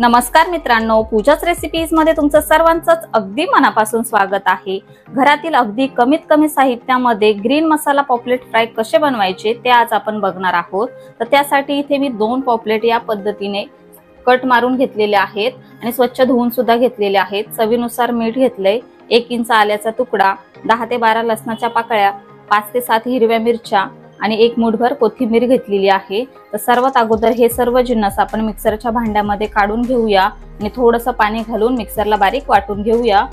नमस्कार मित्रांनो, पूजाच रेसिपीज मध्ये तुमचं सर्वांचंच अगदी मनापासून स्वागत आहे। घरातील अगदी कमीत कमी साहित्यामध्ये ग्रीन मसाला पॉपलेट फ्राय कसे बनवायचे ते आज आपण बघणार आहोत। तर त्यासाठी इथे मी 2 पॉपलेट या पद्धतीने कट मारून घेतलेले आहेत आणि स्वच्छ धुवून सुद्धा घेतलेले आहेत। चवीनुसार मीठ घेतलंय, 1 इंच आल्याचा तुकडा, 10 ते 12 लसणाच्या पाकळ्या, 5 ते 7 हिरव्या मिरच्या आणि 1 मूठभर कोथिंबीर घेतलेली आहे। तर सर्वात अगोदर हे सर्व जिन्नस आपण मिक्सरच्या भांड्यामध्ये काढून घेऊया आणि थोडंसं पाणी घालून मिक्सरला बारीक वाटून घेऊया।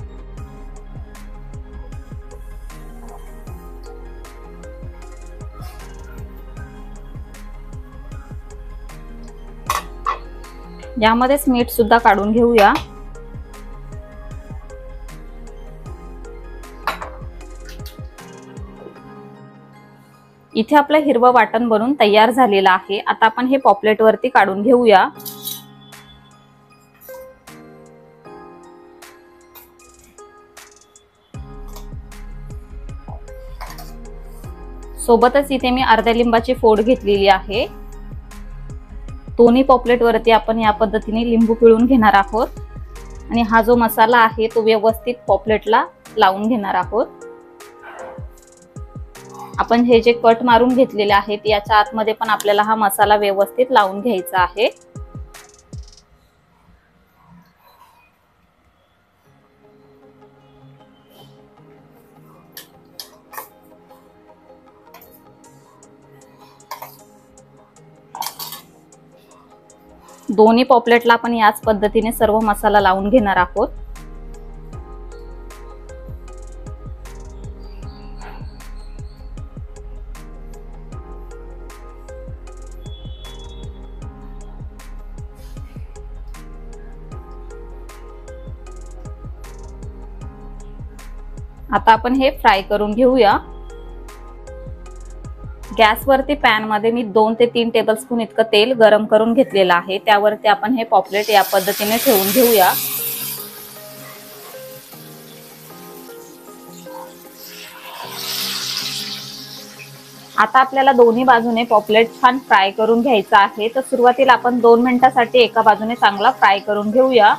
यामध्येच मीठ सुद्धा काढून घेऊया। इथे आपलं हिरवं वाटण बनून तयार झालेलं आहे। आता आपण हे पॉपलेट वरती काढून घेऊया। सोबतच इथे मी अर्ध्या लिंबाची फोड घेतलेली आहे। दोन्ही पॉपलेट वरती आपण या पद्धतीने लिंबू पिळून घेणार आहोत आणि हा जो मसाला आहे तो व्यवस्थित पॉपलेटला लावून घेणार आहोत। आपण हे जे कट मारून घेतलेले आहेत याच्या आतमध्ये पण आपल्याला हा मसाला व्यवस्थित लावून घ्यायचा आहे। दोन्ही पॉपलेटला आपण याच पद्धतीने सर्व मसाला लावून घेणार आहोत। आता आपण हे फ्राय करून घेऊया। गॅसवरती पॅन मध्ये मी 2 ते 3 टेबलस्पून इतकं तेल गरम करून घेतलेलं आहे। त्यावरती आपण हे पॉपलेट या पद्धतीने ठेवून घेऊया। आता आपल्याला दोन्ही बाजूने पॉपलेट छान फ्राय करून घ्यायचा आहे। तर सुरुवातीला आपण 2 मिनिटांसाठी एका बाजूने चांगला फ्राय करून घेऊया।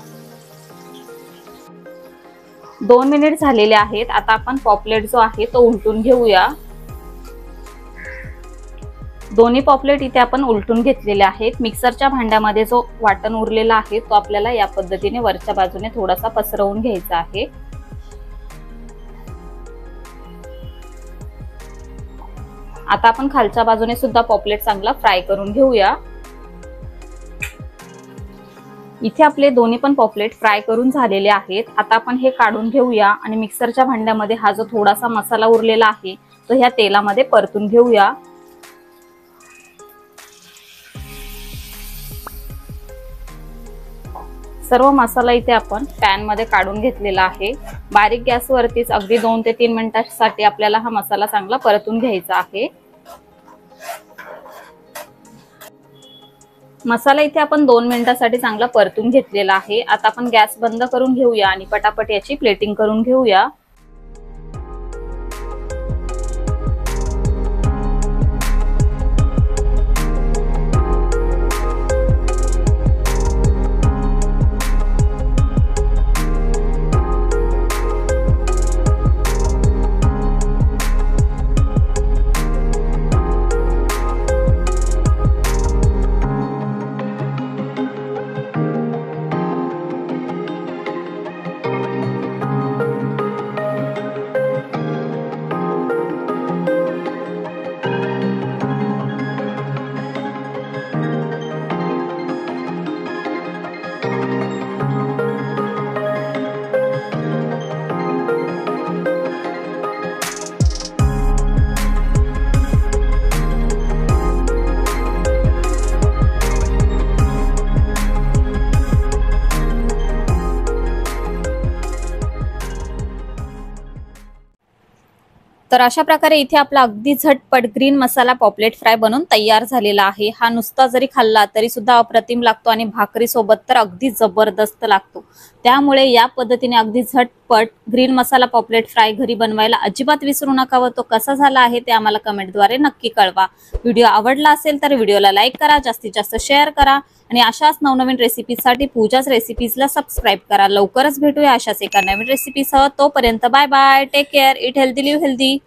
2 मिनिट झालेले आहेत। आता आपण पॉपलेट जो आहे तो उलटून घेऊया। दोन्ही पॉपलेट इथे आपण उलटून घेतलेले आहेत। मिक्सरच्या भांड्यामध्ये जो वाटण उरलेला आहे तो आपल्याला या पद्धतीने वरच्या बाजूने थोडासा पसरवून घ्यायचा आहे। आता आपण खालच्या बाजूने सुद्धा पॉपलेट चांगला फ्राय करून घेऊया। इथे आपले दोन्ही पण पॉपलेट फ्राय करून झालेले आहेत। आता आपण हे काढून घेऊया आणि मिक्सरच्या भांड्यामध्ये हा जो थोडासा मसाला उरलेला आहे तो ह्या तेलामध्ये परतून घेऊया। सर्व मसाला इथे आपण पॅन मध्ये काढून घेतलेला आहे। बारीक गॅसवरतीच अगदी 2 ते 3 मिनिटांसाठी आपल्याला हा मसाला चांगला परतून घ्यायचा आहे। मसाला इथे आपण 2 मिनिटांसाठी चांगला परतून घेतलेला आहे। आता आपण गॅस बंद करून घेऊया आणि पटापट याची प्लेटिंग करून घेऊया। तर अशा प्रकारे इथे आपला अगदी झटपट ग्रीन मसाला पॉपलेट फ्राय बनून तयार झालेला आहे। हा नुसता जरी खाल्ला तरी सुद्धा अप्रतिम लागतो आणि भाकरी सोबत तर अगदी जबरदस्त लागतो। त्यामुळे या पद्धतीने अगदी झटपट ग्रीन मसाला पॉपलेट फ्राय घरी बनवायला अजिबात विसरू नका व तो कसा झाला आहे ते आम्हाला कमेंटद्वारे नक्की कळवा। व्हिडिओ आवडला असेल तर व्हिडिओला लाईक करा, जास्तीत जास्त शेअर करा आणि अशाच नवनवीन रेसिपीसाठी पूजाच रेसिपीजला सबस्क्राईब करा। लवकरच भेटूया अशाच एका नवीन रेसिपीसह। तोपर्यंत bye bye, take care, eat healthy live healthy.